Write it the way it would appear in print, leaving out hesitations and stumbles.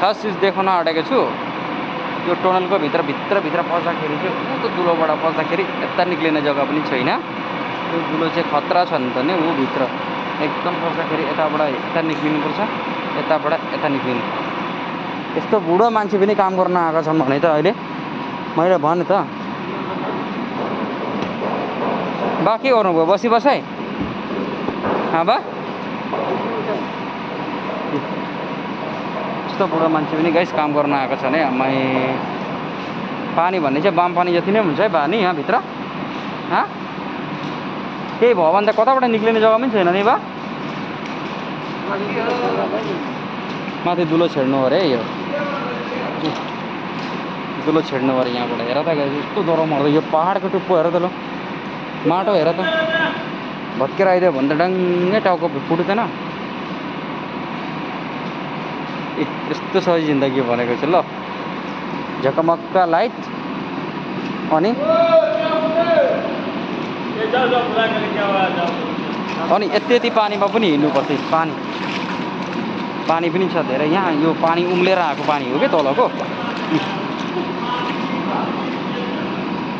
खास चिज देखाउन आँटेको छु। यो टनलको भित्र पस्दाखेरि चाहिँ ऊ दुलोबाट पस्दाखेरि यता निक्लिने जग्गा पनि छैन। त्यो दुलो चाहिँ खतरा छ नि त नि। ऊ भित्र एकदम पस्दाखेरि यताबाट यता निक्लिनुपर्छ, यताबाट यता निक्लिनु। यस्तो बुढो मान्छे पनि काम गर्न आएका छन् भने त अहिले मैले भने त बा के गर्नुभयो? बसी बसाइ बा यस्तो बुढो मान्छे पनि गाइस काम गर्न आएको छ नि। आमाई पानी भन्ने चाहिँ बाम पानी जति नै हुन्छ है पानी यहाँभित्र। केही भयो भने त कताबाट निक्लिने जग्गा पनि छैन नि बा। माथि दुलो छेड्नु अरे यो दुलो छेड्नु अरे यहाँबाट। हेर त यस्तो डह्रो मर्दै यो पहाडको टुप्पो हेर त ल, माटो हेर त भत्केर आइदियो भने त डङ्गै टाउको फुट्दैन। यस्तो छ जिन्दगी भनेको चाहिँ ल। झकमक्क लाइट अनि यति पानीमा पनि हिँड्नुपर्छ। पानी पनि छ धेरै यहाँ। यो पानी उम्लेर आएको पानी हो क्या तलको।